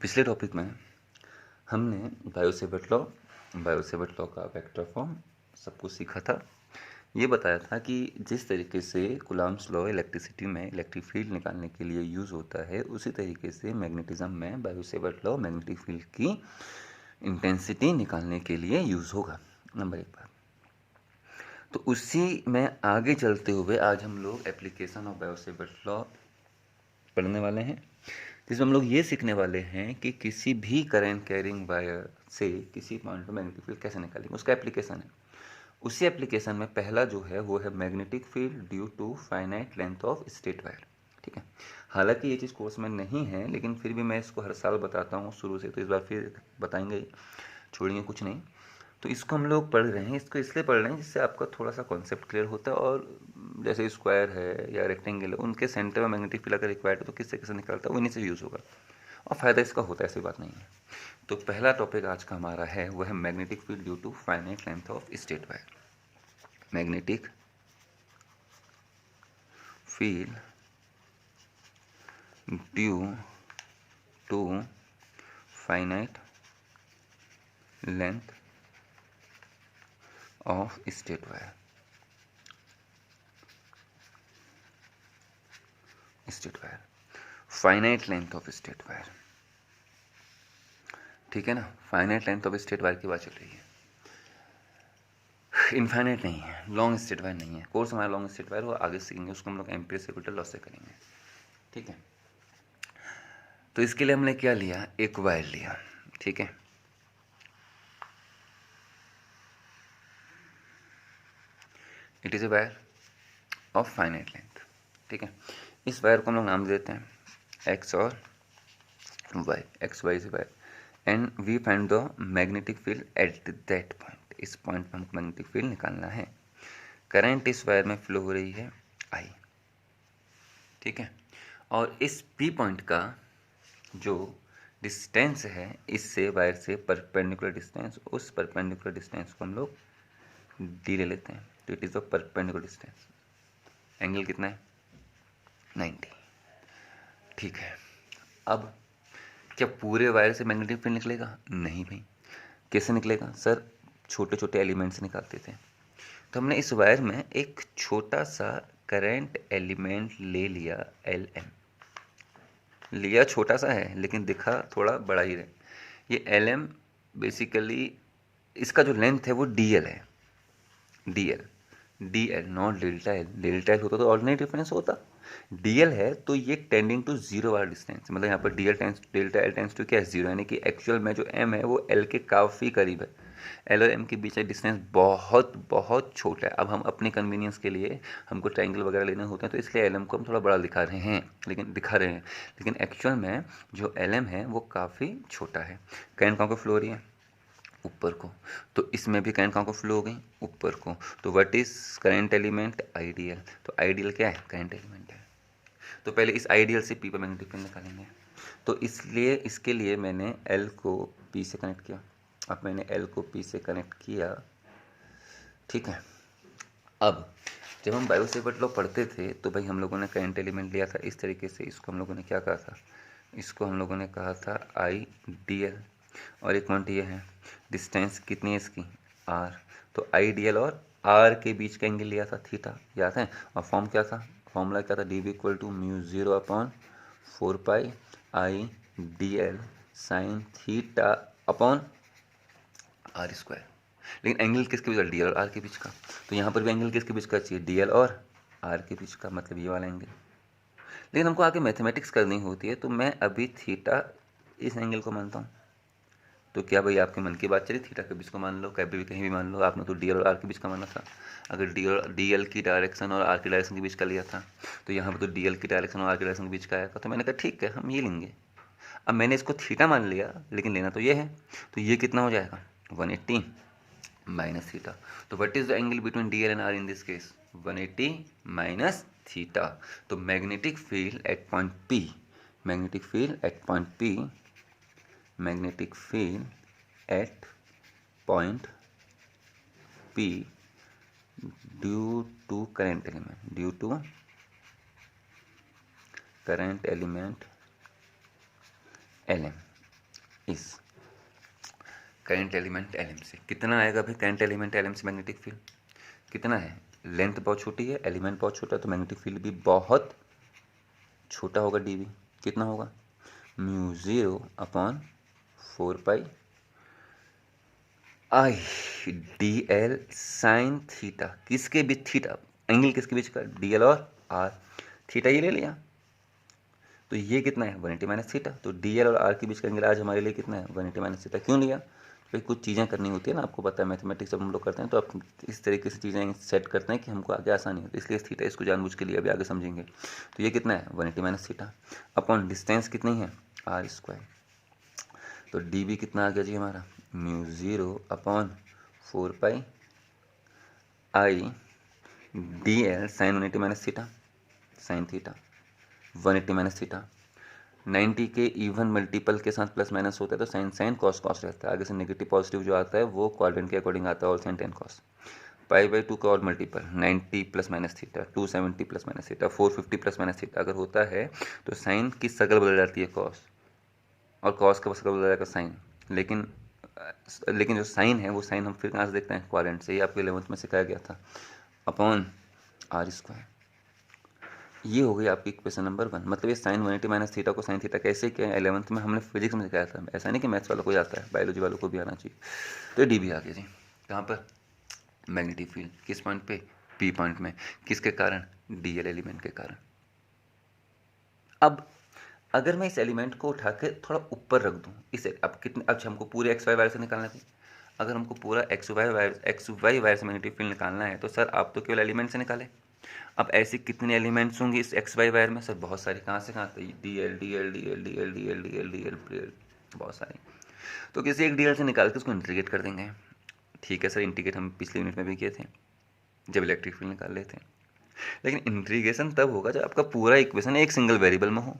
पिछले टॉपिक में हमने बायोसेवर्ट लॉ का वेक्टर फॉर्म सब कुछ सीखा था। ये बताया था कि जिस तरीके से कूलम्ब्स लॉ इलेक्ट्रिसिटी में इलेक्ट्रिक फील्ड निकालने के लिए यूज़ होता है, उसी तरीके से मैग्नेटिज्म में बायोसेवर्ट लॉ मैग्नेटिक फील्ड की इंटेंसिटी निकालने के लिए यूज़ होगा। नंबर 1 बात। तो उसी में आगे चलते हुए आज हम लोग एप्लीकेशन ऑफ बायोसेवर्ट लॉ पढ़ने वाले हैं, जिसमें हम लोग ये सीखने वाले हैं कि किसी भी करंट कैरिंग वायर से किसी पॉइंट पर मैग्नेटिक फील्ड कैसे निकालेंगे, उसका एप्लीकेशन है। उसी एप्लीकेशन में पहला जो है वो है magnetic field due to finite length of straight wire. ठीक है, हालांकि ये चीज़ कोर्स में नहीं है, लेकिन फिर भी मैं इसको हर साल बताता हूँ शुरू से, तो इस बार फिर बताएंगे, छोड़ेंगे कुछ नहीं। तो इसको हम लोग पढ़ रहे हैं, इसको इसलिए पढ़ रहे हैं जिससे आपका थोड़ा सा कॉन्सेप्ट क्लियर होता है। और जैसे स्क्वायर है या रेक्टेंगल है, उनके सेंटर में मैग्नेटिक फील्ड अगर रिक्वायर्ड है तो किससे कैसे निकलता है वो इन्हीं से यूज़ होगा, और फ़ायदा इसका होता है, ऐसी बात नहीं है। तो पहला टॉपिक आज का हमारा है वो है magnetic field due to finite length of straight wire. Magnetic field due to finite length of straight wire. Finite length of straight wire, ठीक है ना। Finite length of straight wire की बात चल रही है, इनफाइनाइट नहीं है, लॉन्ग स्ट्रेट वायर नहीं है। कोर्स हमारा लॉन्ग स्ट्रेट वायर वो आगे सीखेंगे, उसको हम लोग एम्पीयर से मीटर लॉ से करेंगे, ठीक है। तो इसके लिए हमने क्या लिया, एक वायर लिया, ठीक है। It is a wire of finite length, ठीक है। इस वायर को हम लोग नाम देते हैं एक्स और वाई, एक्स वाई से wire, and we find the magnetic field at that point. इस पॉइंट पर हमको मैग्नेटिक फील्ड निकालना है। करंट इस वायर में फ्लो हो रही है आई, ठीक है। और इस पी पॉइंट का जो डिस्टेंस है इससे वायर से परपेंडिकुलर डिस्टेंस, उस परपेंडिकुलर डिस्टेंस को हम लोग डी ले लेते हैं। तो it is the perpendicular distance. Angle कितना है, 90, ठीक है। अब क्या पूरे वायर से मैग्नेटिक फील्ड निकलेगा? नहीं भाई। कैसे निकलेगा सर? छोटे छोटे एलिमेंट से निकालते थे। तो हमने इस वायर में एक छोटा सा करंट एलिमेंट ले लिया, एल एम लिया। छोटा सा है लेकिन दिखा थोड़ा बड़ा ही है। ये एल एम बेसिकली इसका जो लेंथ है वो डी एल है, D L, D L not delta L. Delta L होता तो ऑर्डिनरी डिफरेंस होता, डी एल है तो ये टेंडिंग टू जीरो वाला डिस्टेंस, मतलब यहाँ पर D L tends delta L tends to क्या है, जीरो, यानी कि एक्चुअल में जो एम है वो एल के काफ़ी करीब है। एल और एम के बीच का डिस्टेंस बहुत बहुत छोटा है। अब हम अपने कन्वीनियंस के लिए हमको ट्राइंगल वगैरह लेने होते हैं, तो इसलिए एल एम को हम थोड़ा बड़ा दिखा रहे हैं, लेकिन एक्चुअल में जो एल एम है वो काफ़ी छोटा है। करंट कहाँ को फ्लो हो रही है, ऊपर को, तो इसमें भी करंट कहाँ को फ्लो हो गई, ऊपर को। तो what is current element, ideal. तो आइडियल क्या है, करंट एलिमेंट है। तो पहले इस आइडियल से पी पर मैग्नेटिक फील्ड निकालेंगे। तो इसलिए इसके लिए मैंने एल को पी से कनेक्ट किया। अब मैंने एल को पी से कनेक्ट किया, ठीक है। अब जब हम बायोसेवर्ट लॉ पढ़ते थे तो भाई हम लोगों ने करंट एलिमेंट लिया था इस तरीके से। इसको हम लोगों ने क्या कहा था, इसको हम लोगों ने कहा था आई डी एल, और एक पॉइंट ये है, डिस्टेंस कितनी है इसकी, आर। तो आई डी एल और आर के बीच का एंगल लिया था थीटा, याद है। और फॉर्म क्या था, फॉर्मूला क्या था, D V equal to mu 0 upon 4 pi I D L sine theta upon R square. लेकिन एंगल किसके बीच, डी एल और आर के बीच का। तो यहाँ पर भी एंगल किसके बीच का चाहिए, डी एल और आर के बीच का, मतलब ये वाला एंगल। लेकिन हमको आगे मैथमेटिक्स करनी होती है, तो मैं अभी थीटा इस एंगल को मानता हूँ। तो क्या भाई आपके मन की बात चली, थीटा के बीच को मान लो, कभी भी कहीं भी मान लो। आपने तो डी एल और आर के बीच का माना था। अगर डी एल की डायरेक्शन और आर की डायरेक्शन के बीच का लिया था, तो यहाँ पर तो डी एल की डायरेक्शन और आर की डायरेक्शन के बीच का आएगा। तो मैंने कहा ठीक है, हम ये लेंगे। अब मैंने इसको थीटा मान लिया, लेकिन लेना तो ये है। तो ये कितना हो जाएगा, 180 माइनस थीटा। तो what is the angle between D L and R in this case, 180 minus theta. तो magnetic field at point P, magnetic field at point P, magnetic field at point P due to current element, due to current element L M, इस current element L M से। कितना आएगा भाई current element L M से magnetic field? कितना है? Length बहुत छोटी है, एलिमेंट बहुत छोटा है, तो मैग्नेटिक फील्ड भी बहुत छोटा होगा, डी वी कितना होगा? Mu 0/4 pi I D L sine theta. किसके बीच? थीटा एंगल किसके बीच का? डी एल और आर। थीटा ये ले लिया, तो ये कितना है? 180 माइनस थीटा। तो डी एल और आर के बीच का एंगल आज हमारे लिए कितना है? 180 माइनस थीटा। क्यों लिया? भाई कुछ चीज़ें करनी होती है ना, आपको पता है मैथमेटिक्स जब हम लोग करते हैं तो आप इस तरीके से चीज़ें सेट करते हैं कि हमको आगे आसानी होती है, इसलिए थीटा इसको जानबूझ के लिए अभी आगे समझेंगे। तो ये कितना है? 180 माइनस थीटा अपॉन डिस्टेंस कितनी है? r²। तो डी बी कितना आ गया जी हमारा? Mu 0/4 pi I D L sign 180 minus theta, sine theta 180 minus theta. 90 के इवन मल्टीपल के साथ प्लस माइनस होता है तो साइन साइन कॉस कॉस रहता है, आगे से नेगेटिव पॉजिटिव जो आता है वो क्वाड्रेंट के अकॉर्डिंग आता है, और साइन टेन कॉस। पाई/2 का और multiple 90 plus minus theta, 270 plus minus theta, 450 plus minus theta अगर होता है तो साइन की शक्ल बदल जाती है कॉस, और कॉस का शक्ल बदल जाएगा साइन। लेकिन जो साइन है वो साइन हम फिर कहाँ से देखते हैं? क्वाड्रेंट से। ये आपके 11th में सिखाया गया था, अपॉन r²। ये हो गई आपकी इक्वेशन नंबर 1। मतलब ये साइन 180 माइनस थीटा को साइन थीटा कैसे किया? 11th में हमने फिजिक्स में सिखाया था, ऐसा नहीं कि मैथ्स वालों को आता है, बायोलॉजी वालों को भी आना चाहिए। तो डी भी आ गया जी। कहाँ पर? मैग्नेटिक फील्ड किस पॉइंट पे? पी पॉइंट में। किसके कारण? डीएल एलिमेंट के कारण। अब अगर मैं इस एलिमेंट को उठा के थोड़ा ऊपर रख दूँ, इसे अब कितने, अब हमको पूरे एक्स वाई वायर से निकालना है। अगर हमको पूरा एक्स वाई वायर से मैग्नेटिक फील्ड निकालना है तो सर आप तो केवल एलिमेंट से निकाले। अब ऐसे कितने एलिमेंट्स होंगे इस एक्स वाई वायर में? सर बहुत सारे। कहाँ से कहाँ तक? D L D L D L D L D L D L D L D L, बहुत सारे। तो किसी एक डी एल से निकाल के उसको इंटीग्रेट कर देंगे। ठीक है सर, इंटीग्रेट हम पिछले यूनिट में भी किए थे जब इलेक्ट्रिक फील्ड निकाल रहे थे। लेकिन इंटीग्रेशन तब होगा जब आपका पूरा इक्वेशन एक सिंगल वेरिएबल में हो।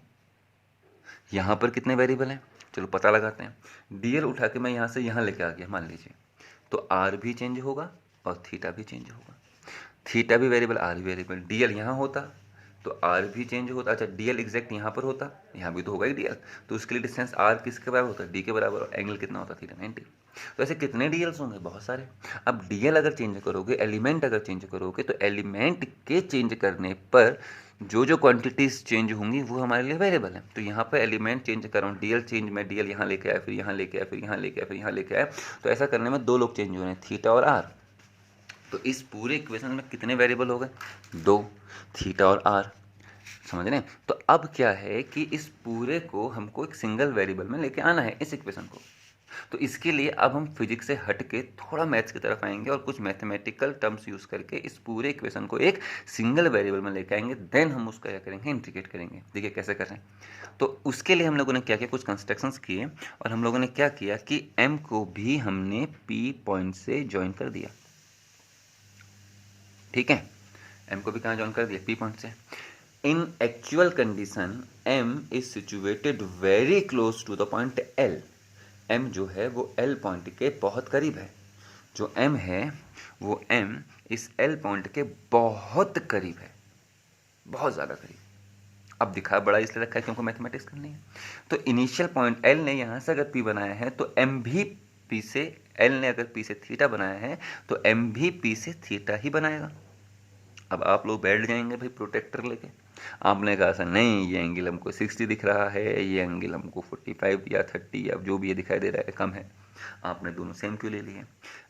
यहाँ पर कितने वेरिएबल हैं? चलो पता लगाते हैं। डी एल उठा के मैं यहाँ से यहाँ लेके आ गया मान लीजिए, तो आर भी चेंज होगा और थीटा भी चेंज होगा। थीटा भी वेरिएबल, आर भी वेरिएबल। डी एल यहाँ होता तो आर भी चेंज होता। अच्छा डी एल एग्जैक्ट यहाँ पर होता, यहाँ भी तो होगा ही डी एल, तो उसके लिए डिस्टेंस आर किसके बराबर होता? डी के बराबर। और एंगल कितना होता? थीटा 90। तो ऐसे कितने डी एल्स होंगे? बहुत सारे। अब डी एल अगर चेंज करोगे, एलिमेंट अगर चेंज करोगे, तो एलिमेंट के चेंज करने पर जो जो क्वांटिटीज चेंज होंगी वो हमारे लिए वेरिएबल है। तो यहाँ पर एलिमेंट चेंज कर रहा हूँ, डी एल चेंज, मैं डी एल यहाँ लेके आया, फिर यहाँ लेके आया, फिर यहाँ लेके आया, फिर यहाँ लेके आया, तो ऐसा करने में दो लोग चेंज हो रहे हैं, थीटा और आर। तो इस पूरे इक्वेशन में कितने वेरिएबल हो गए? 2, थीटा और आर। समझ रहे हैं? तो अब क्या है कि इस पूरे को हमको एक सिंगल वेरिएबल में लेके आना है, इस इक्वेशन को। तो इसके लिए अब हम फिजिक्स से हट के थोड़ा मैथ्स की तरफ आएंगे और कुछ मैथमेटिकल टर्म्स यूज़ करके इस पूरे इक्वेशन को एक सिंगल वेरिएबल में लेके आएंगे। देन हम उसका क्या करेंगे? इंटीग्रेट करेंगे। देखिए कैसे कर रहे हैं। तो उसके लिए हम लोगों ने क्या किया? कुछ कंस्ट्रक्शंस किए, और हम लोगों ने क्या किया कि एम को भी हमने पी पॉइंट से ज्वाइन कर दिया। ठीक है, एम को भी कहाँ ज्वाइन कर दिया? पी पॉइंट से। In actual condition M is situated very close to the point L. M जो है वो एल पॉइंट के बहुत करीब है। जो एम है वो एम इस एल पॉइंट के बहुत करीब है, बहुत ज़्यादा करीब। अब दिखा बड़ा इसलिए रखा है क्योंकि मैथमेटिक्स करनी है। तो इनिशियल पॉइंट एल ने यहाँ से अगर पी बनाया है तो एम भी पी से, एल ने अगर पी से थीटा बनाया है तो एम भी पी से थीटा ही बनाएगा। अब आप लोग बैठ जाएंगे भाई प्रोटेक्टर लेके, आपने कहा सर नहीं ये एंगल हमको 60 दिख रहा है, ये एंगल हमको 45 या 30 या जो भी ये दिखाई दे रहा है कम है, आपने दोनों सेम क्यों ले लिए?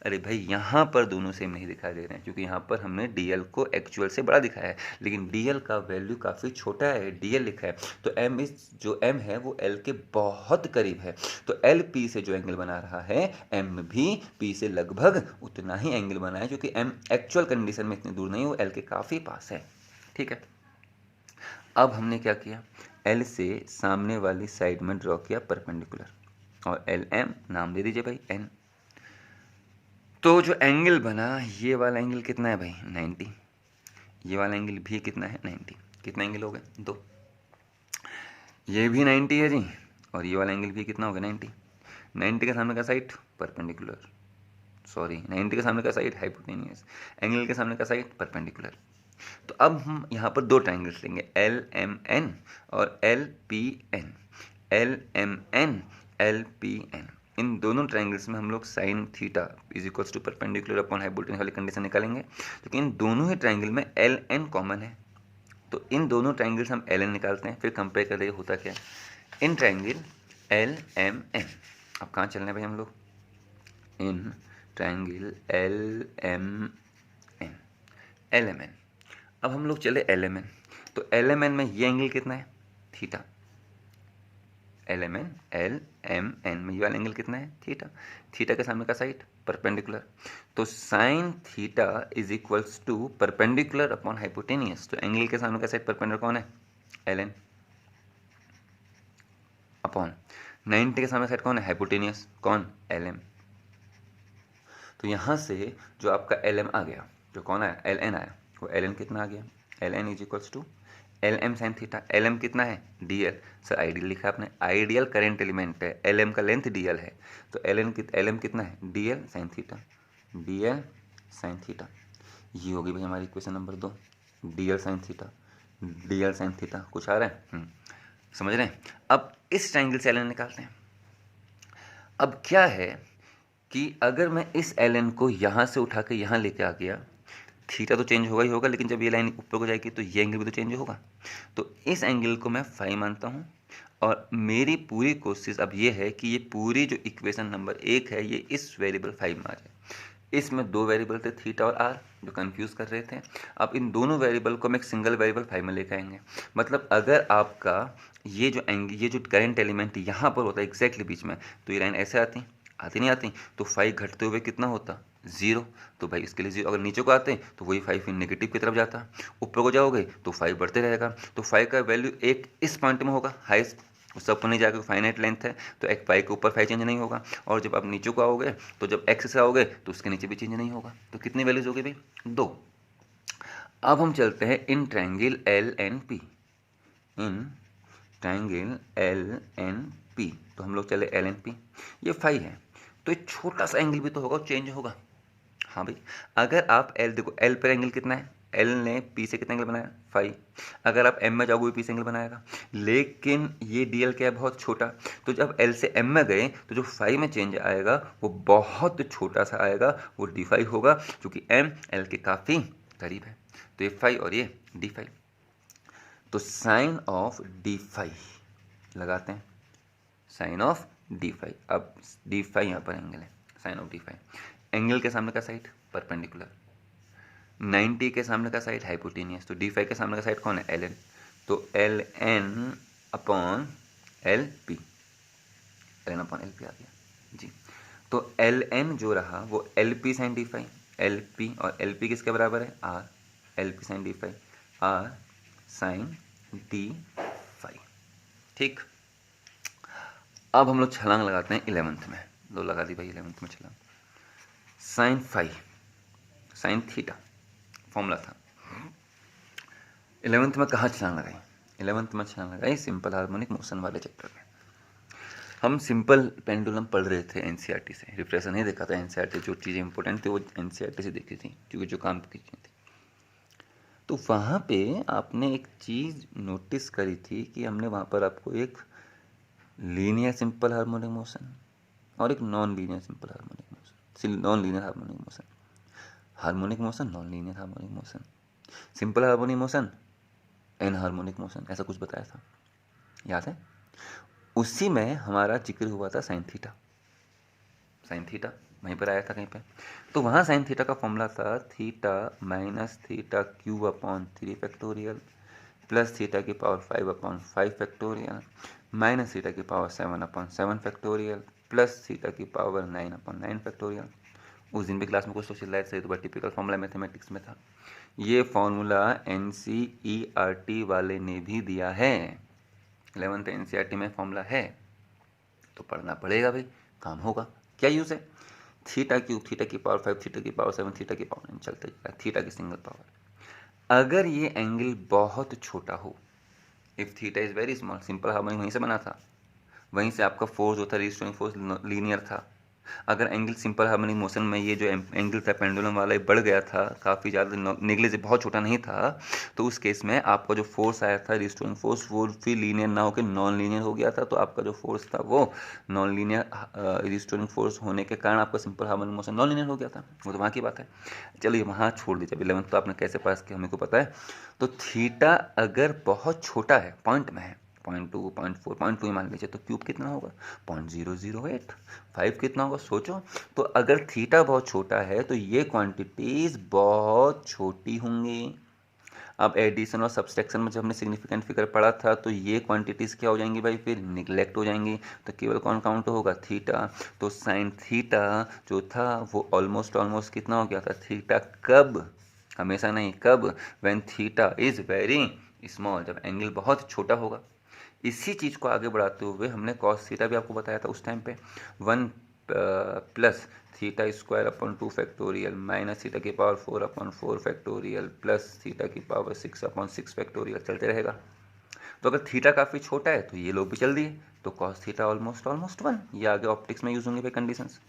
अरे भाई यहाँ पर दोनों सेम नहीं दिखाई दे रहे हैं क्योंकि यहाँ पर हमने डीएल को एक्चुअल से बड़ा दिखाया है, लेकिन डीएल का वैल्यू काफ़ी छोटा है, डीएल लिखा है। तो एम इस जो एम है वो एल के बहुत करीब है, तो एल पी से जो एंगल बना रहा है एम भी पी से लगभग उतना ही एंगल बना है, क्योंकि एम एक्चुअल कंडीशन में इतनी दूर नहीं, वो एल के काफ़ी पास है। ठीक है, अब हमने क्या किया? एल से सामने वाली साइड में ड्रॉ किया परपेंडिकुलर, और एल एम नाम दे दीजिए भाई एन। तो जो एंगल बना, ये वाला एंगल कितना है भाई? 90। ये वाला एंगल भी कितना है? 90। कितना एंगल हो गए? 2। ये भी 90 है जी, और ये वाला एंगल भी कितना हो गया? 90। 90 के सामने का साइड परपेंडिकुलर, सॉरी 90 के सामने का साइड हाइपोटेनियस, एंगल के सामने का साइड परपेंडिकुलर। तो अब हम यहाँ पर दो ट्राइंगल्स लेंगे, एल एम एन और L P N. L M N LPN, इन दोनों ट्रायंगल्स में हम लोग sine theta is equals to perpendicular upon hypotenuse वाली कंडीशन निकालेंगे, क्योंकि इन दोनों ही ट्रायंगल में LN कॉमन है। तो इन दोनों ट्रायंगल्स हम LN निकालते हैं, फिर कंपेयर कर देंगे होता क्या है। इन ट्रायंगल LMN, अब कहाँ चलना है भाई हम लोग, इन ट्रायंगल LMN। अब हम लोग चले LMN, तो LMN में ये एंगल कितना है, थीटा। LMN में ये वाला एंगल कितना है, थीटा। थीटा के सामने का साइड परपेंडिकुलर, तो sine theta is equals to perpendicular upon hypotenuse. तो एंगल के सामने का साइड परपेंडिकुलर कौन है, LN, अपॉन 90 के सामने साइड कौन है, हाइपोटेनियस, कौन, LM। तो यहाँ से जो आपका LM आ गया, जो कौन आया, LN आया, वो LN कितना आ गया, LN is equals to LM sine theta. LM कितना है, DL। सर आइडियल लिखा आपने, आइडियल करंट एलिमेंट है, LM का लेंथ DL है, तो LM कितना है, DL sine theta, DL sine theta. ये होगी भाई हमारी equation number 2, DL sine theta, DL sine theta. कुछ आ रहा है, समझ रहे हैं। अब इस ट्राइंगल से LN निकालते हैं। अब क्या है कि अगर मैं इस LN को यहाँ से उठा के यहाँ लेके आ गया, थीटा तो चेंज होगा ही होगा, लेकिन जब ये लाइन ऊपर को जाएगी तो ये एंगल भी तो चेंज होगा। तो इस एंगल को मैं फाई मानता हूँ, और मेरी पूरी कोशिश अब ये है कि ये पूरी जो इक्वेशन नंबर 1 है, ये इस वेरिएबल फाई में आ जाए। इसमें दो वेरिएबल थे, थीटा और आर, जो कंफ्यूज कर रहे थे। अब इन दोनों वेरिएबल को हम एक सिंगल वेरिएबल फाई में लेकर आएंगे। मतलब अगर आपका ये जो करंट एलिमेंट यहाँ पर होता है एग्जैक्टली बीच में, तो ये लाइन ऐसे आती नहीं आती, तो फाइव घटते हुए कितना होता, 0। तो भाई इसके लिए 0, अगर नीचे को आते तो वही 5 फिर नेगेटिव की तरफ जाता, ऊपर को जाओगे तो 5 बढ़ते रहेगा। तो 5 का वैल्यू एक इस पॉइंट में होगा हाईएस्ट, सब पर नहीं जाकर फाइनाइट लेंथ है, तो एक पाई के ऊपर 5 चेंज नहीं होगा। और जब आप नीचे को आओगे, तो जब एक्स से आओगे तो उसके नीचे भी चेंज नहीं होगा। तो कितनी वैल्यूज होगी भाई, 2। अब हम चलते हैं in triangle LNP, in triangle LNP। तो हम लोग चले LNP, ये 5 है, तो एक छोटा सा एंगल भी तो होगा, चेंज होगा। हाँ भाई, अगर आप L देखो, L पर एंगल कितना है, L ने P से कितना एंगल बनाया, 5। अगर आप M में जाओगे P से एंगल बनाएगा, लेकिन ये DL क्या है, बहुत छोटा। तो जब L से M में गए तो जो 5 में चेंज आएगा वो बहुत छोटा सा आएगा, वो D5 होगा, क्योंकि M L के काफ़ी करीब है। तो ये 5 और ये D5, तो साइन ऑफ D5 लगाते हैं, साइन ऑफ D5। अब D5 यहाँ पर एंगल है, साइन ऑफ D5। एंगल के सामने का साइड परपेंडिकुलर, 90 के सामने का साइड हाइपोटेनियस, तो D5 के सामने का साइड कौन है, LN। तो LN upon LP, LN upon LP आ गया जी। तो LN जो रहा वो LP साइन D5, LP, और LP किसके बराबर है, R, LP sine D5, R sine D5। ठीक, अब हम लोग छलांग लगाते हैं 11th में, दो लगा दी भाई 11th में छलांग। साइन 5 साइन थीटा फॉर्मूला था। 11th में कहाँ छलांग लगाई, 11th में छलांग लगाई सिंपल हार्मोनिक मोशन वाले चैप्टर में। हम सिंपल पेंडुलम पढ़ रहे थे NCERT से, रिफ्रेशर नहीं देखा था। NCERT जो चीज़ें इंपॉर्टेंट थी वो NCERT से देखी थी, क्योंकि जो काम की थी। तो वहाँ पे आपने एक चीज़ नोटिस करी थी कि हमने वहाँ पर आपको एक लीनियर सिंपल हार्मोनिक मोशन और एक non linear simple harmonic motion, non linear harmonic motion, harmonic motion, non linear harmonic motion, simple harmonic motion, anharmonic motion, ऐसा कुछ बताया था, याद है। उसी में हमारा जिक्र हुआ था साइन थीटा, साइन थीटा वहीं पर आया था कहीं पे। तो वहाँ साइन थीटा का फॉर्मूला था theta minus theta cube upon 3 factorial plus theta की power 5 upon 5 factorial minus theta की power 7 upon 7 factorial plus theta की पावर 9 अपॉन 9 फैक्टोरियल। उस दिन भी क्लास में कुछ तो चिल्लाए थे, तो बड़ा टिपिकल फॉर्मूला मैथमेटिक्स में था। ये फॉर्मूला NCERT वाले ने भी दिया है, 11th NCERT में फॉर्मूला है, तो पढ़ना पड़ेगा भाई, काम होगा। क्या यूज़ है, थीटा क्यूब, थीटा की पावर 5, थीटा की पावर 7, थीटा की पावर 9 चलते जाएगा, थीटा की सिंगल पावर। अगर ये एंगल बहुत छोटा हो, if theta is very small, simple harmonic वहीं से बना था, वहीं से आपका फोर्स जो था, रेजिस्टिंग फोर्स लीनियर था, अगर एंगल सिंपल हार्मोनिक मोशन में ये जो एंगल था पेंडुलम वाला, ये बढ़ गया था काफ़ी ज़्यादा, नेग्लिजिबल, बहुत छोटा नहीं था, तो उस केस में आपका जो फोर्स आया था रिस्टोरिंग फोर्स, वो फिर लीनियर ना होकर नॉन लीनियर हो गया था। तो आपका जो फोर्स था वो नॉन लीनियर रिस्टोरिंग फोर्स होने के कारण आपका simple harmonic motion non linear हो गया था। वो तो वहाँ की बात है। चलिए वहाँ छोड़ दीजिए, अब 11th तो आपने कैसे पास किया हमें को पता है। तो थीटा अगर बहुत छोटा है, पॉइंट में है, 0.2, 0.4, 0.2 मान लीजिए, तो क्यूब कितना होगा 0.008। 5 कितना होगा सोचो। तो अगर थीटा बहुत छोटा है तो ये क्वांटिटीज बहुत छोटी होंगी। अब एडिशन और सब्सट्रैक्शन में जब हमने सिग्निफिकेंट फिगर पढ़ा था तो ये क्वांटिटीज़ क्या हो जाएंगी भाई, फिर निगलेक्ट हो जाएंगी। तो केवल कौन काउंट होगा, थीटा। तो साइन थीटा जो था वो ऑलमोस्ट कितना हो गया था, थीटा कब, हमेशा नहीं, कब, when theta is very small, जब एंगल बहुत छोटा होगा। इसी चीज़ को आगे बढ़ाते हुए हमने कॉस थीटा भी आपको बताया था उस टाइम पे, 1 plus theta square upon 2 factorial minus theta की power 4 upon 4 factorial plus theta की पावर 6 अपॉन 6 फैक्टोरियल चलते रहेगा। तो अगर थीटा काफ़ी छोटा है तो ये लोग भी चल दिए, तो कॉस थीटा ऑलमोस्ट 1, ये आगे ऑप्टिक्स में यूज होंगे भाई कंडीशंस।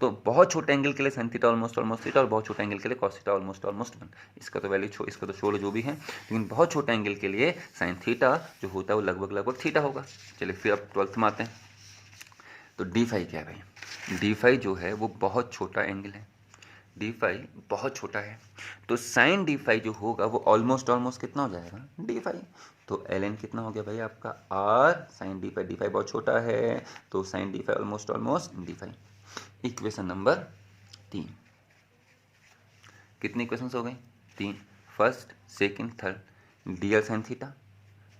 तो बहुत छोटे एंगल के लिए साइन थीटा ऑलमोस्ट थीटा, और बहुत छोटे एंगल के लिए कॉस थीटा ऑलमोस्ट 1। इसका तो वैल्यू इसका तो छोड़ जो भी है, लेकिन बहुत छोटे एंगल के लिए साइन थीटा जो होता है वो लगभग थीटा होगा। चलिए फिर अब 12th में आते हैं। तो डी फाई क्या है भाई, डी फाई जो है वो बहुत छोटा एंगल है, डी फाई बहुत छोटा है। तो साइन डी फाई जो होगा वो ऑलमोस्ट कितना हो जाएगा, डी फाई। तो एल एन कितना हो गया भाई आपका, R sine D phi, D phi बहुत छोटा है तो sine D phi almost D phi. Equation number 3, कितनी इक्वेशंस हो गई, 3, first second third, D L sine theta,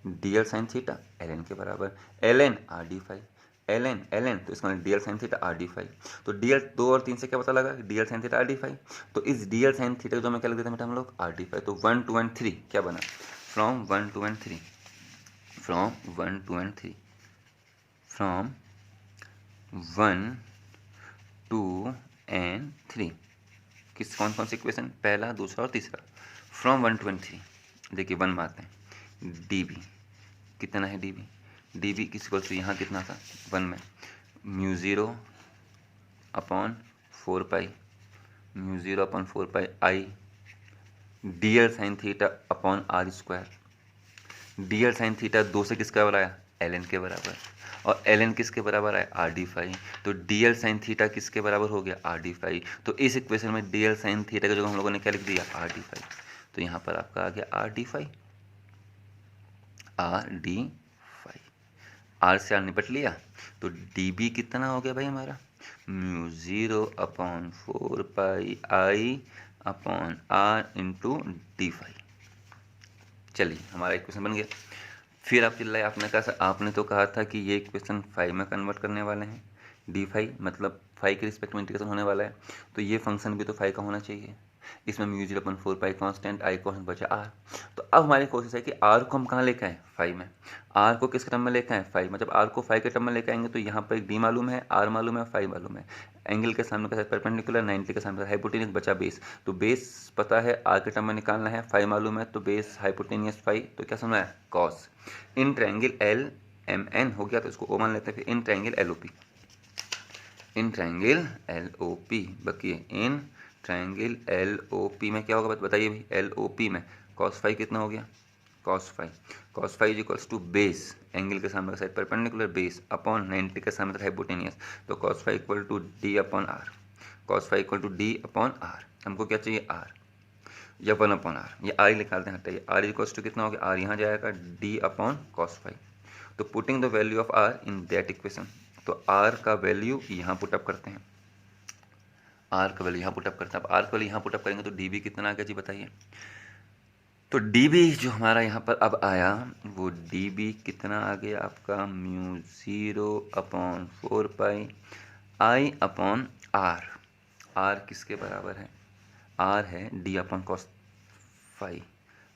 D L sine theta L N के बराबर, L N R D phi, L N तो इसका D L sine theta R D phi. तो D L 2 और 3 से क्या पता लगा, D L sine theta R D phi. तो इस डी एल साइन थीटा जो मैं क्या लिख देता बेटा हम लोग, आर डी फाई। तो 1, 2 एंड 3 क्या बना, from 1, 2 and 3, from 1, 2 and 3, from 1, 2 and 3, किस कौन कौन सी इक्वेशन, पहला दूसरा और तीसरा, फ्रॉम 1, 2 एंड 3। देखिए 1 मारते हैं, डी बी कितना है, डी बी, डी बी किस इक्वल टू यहाँ कितना था 1 में, mu zero upon 4 pi, mu zero upon 4 pi I D L sine theta upon R square. D L sine theta 2 से किसके बराबर आया, एल एन के बराबर, और एल एन किसके बराबर आया, आर डी फाई। तो डी एल साइन थीटा किसके बराबर हो गया, आर डी फाई। तो इस इक्वेशन में डी एल साइन थीटा का जो हम लोगों ने क्या लिख दिया, आर डी फाई। तो यहाँ पर आपका आ गया R D phi, R D phi, R से आर निपट लिया। तो डी बी कितना हो गया भाई हमारा, mu zero upon 4 pi I upon R into D phi. चलिए हमारा इक्वेशन बन गया। फिर आप चिल्लाए, आपने कहा सर आपने तो कहा था कि ये इक्वेशन फाई में कन्वर्ट करने वाले हैं, डी फाई मतलब फाई के रिस्पेक्ट में इंटीग्रेशन होने वाला है, तो ये फंक्शन भी तो फाई का होना चाहिए। इसमें mu zero upon 4 pi constant, I constant बचा आर। तो अब हमारी कोशिश है कि आर को हम कहाँ लेके आएँ, फाई में। आर को किस टर्म में लेके आएँ, फाई, मतलब आर को फाई के टर्म में लेके आएंगे तो यहाँ पर एक डी मालूम है, आर मालूम है, फाई मालूम है। एंगल के सामने का साइड परपेंडिकुलर, 90 के सामने हाइपोटेनियस, बचा बेस। तो बेस पता है आर के टर्म में निकालना है, फाई मालूम है, तो बेस हाइपोटेनियस फाई, तो क्या समझ आया, cos. In triangle L M N हो गया तो इसको ओ मान लेते हैं। फिर in triangle L O P, in triangle L O P बकिए, in triangle L O P में क्या होगा बताइए भाई, एल ओ पी में कॉस फाई कितना हो गया, cos phi is equals to base, angle के सामने का साइड परपेंडिकुलर, बेस अपॉन 90 के सामने हाइपोटेनियस। तो cos phi equal to D upon R, cos phi equal to D upon R. हमको क्या चाहिए, आर या 1 अपॉन आर, ये आर ही निकालते हैं, हटाइए, आर इक्वल्स टू कितना हो गया, आर यहाँ जाएगा डी अपॉन कॉस फाई। तो putting the value of R in that equation, तो आर का वैल्यू यहाँ पुटअप करते हैं, आर का वैल्यू यहाँ पुटअप करते हैं। अब आर का वैल्यू यहाँ पुटअप करेंगे तो डी बी कितना आ गया जी बताइए। तो डी बी जो हमारा यहाँ पर अब आया वो डी बी कितना आ गया आपका, mu zero upon 4 pi I upon R. R किसके बराबर है, आर है D upon cos phi,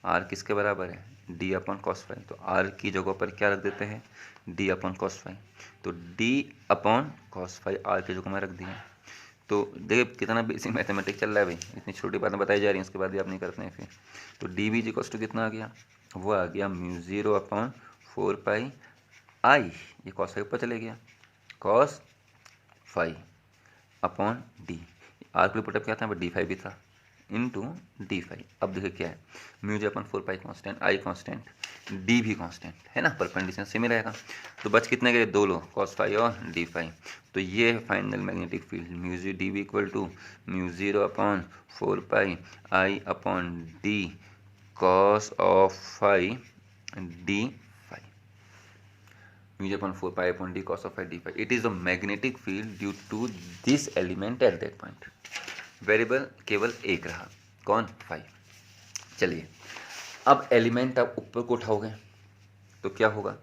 R किसके बराबर है, डी अपॉन कॉस फाई। तो आर की जगह पर क्या रख देते हैं, डी अपॉन कॉस फाई। तो D upon cos phi R की जगह में रख दिया। तो देखिए कितना बेसिक मैथमेटिक्स चल रहा है भाई, इतनी छोटी बातें बताई जा रही हैं, उसके बाद भी आप नहीं करते हैं फिर। तो डी बी जी टू कितना आ गया, वो आ गया mu zero upon 4 pi I, ये कॉस फाई ऊपर चले गया, cos phi upon D, R के लिए पुटअप क्या था, डी फाई भी था, इंटू डी फाई। अब देखिए क्या है, mu J upon 4 pi constant, I constant, D भी कॉन्स्टेंट है ना, परपेंडिकुलर सेम ही रहेगा। तो बच कितने गए, 2 लो, कॉस फाई और डी फाई। तो ये है final magnetic field, mu G D भी equal to mu 0 upon 4 pi I upon D cos of phi D phi, mu J upon 4 pi upon D cos of phi D phi. It is the magnetic field due to this element at that point. Variable केवल एक रहा, कौन, phi. चलिए अब element आप ऊपर को उठाओगे तो क्या होगा,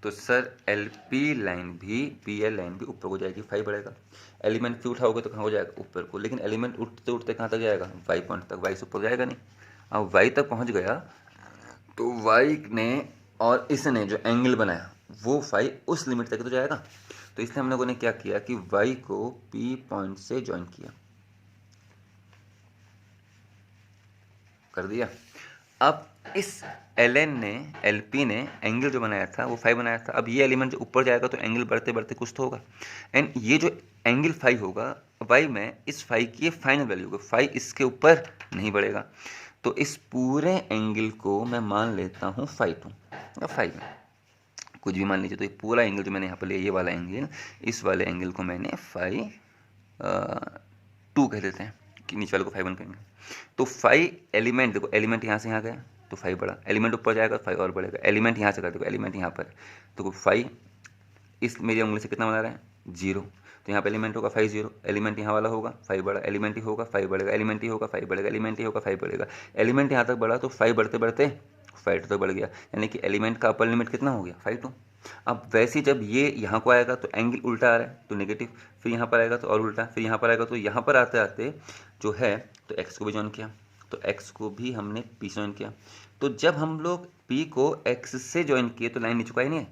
तो सर एल पी लाइन भी, पी एल लाइन भी ऊपर को जाएगी, फाई बढ़ेगा। एलिमेंट क्यों उठाओगे तो कहाँ हो जाएगा, ऊपर को, लेकिन एलिमेंट उठते उठते कहाँ तक जाएगा, वाई पॉइंट तक, वाई से ऊपर जाएगा नहीं। अब वाई तक पहुँच गया तो वाई ने और इसने जो एंगल बनाया वो फाई उस लिमिट तक तो जाएगा। तो इसलिए हम लोगों ने क्या किया कि वाई को पी पॉइंट से ज्वाइन किया, कर दिया। अब इस एल ने, एल पी ने एंगल जो बनाया था वो फाई बनाया था। अब ये एलिमेंट जो ऊपर जाएगा तो एंगल बढ़ते बढ़ते कुछ तो होगा, एंड ये जो एंगल फाई होगा वाई में, इस फाई की ये फाइनल वैल्यू होगा, फाई इसके ऊपर नहीं बढ़ेगा। तो इस पूरे एंगल को मैं मान लेता हूँ फाई 2 या फाई में, कुछ भी मान लीजिए। तो ये पूरा एंगल जो मैंने यहाँ पर लिया, ये वाला एंगल, इस वाले एंगल को मैंने फाई 2 कह देते हैं, कि नीचे वाले को फाई 1 कहेंगे। तो फाई एलिमेंट, देखो एलिमेंट यहाँ से यहाँ गया तो फाई बढ़ा, एलिमेंट ऊपर जाएगा फाई और बढ़ेगा, एलिमेंट यहाँ से कर, देखो एलिमेंट यहाँ पर, तो फाई इस मेरी उंगली से कितना बना रहा है, 0। तो यहाँ पे एलिमेंट होगा फाई 0, एलिमेंट यहाँ वाला होगा फाई बढ़ा, एलिमेंट ही होगा फाई बढ़ेगा, एलिमेंट ही होगा फाई बढ़ेगा, एलिमेंट ही होगा फाई बढ़ेगा, एलिमेंट यहाँ तक बढ़ा तो फाई बढ़ते बढ़ते फाई 2 तक बढ़ गया, यानी कि एलिमेंट का अपर लिमिट कितना हो गया, फाई 2। अब वैसे ही जब ये यहाँ को आएगा तो एंगल उल्टा आ रहा है तो नेगेटिव, फिर यहाँ पर आएगा तो और उल्टा, फिर यहाँ पर आएगा तो यहाँ पर आते आते जो है तो एक्स को भी ज्वाइन किया, तो एक्स को भी हमने पी से ज्वाइन किया। तो जब हम लोग पी को एक्स से ज्वाइन किए तो लाइन नीचे को आई नहीं है,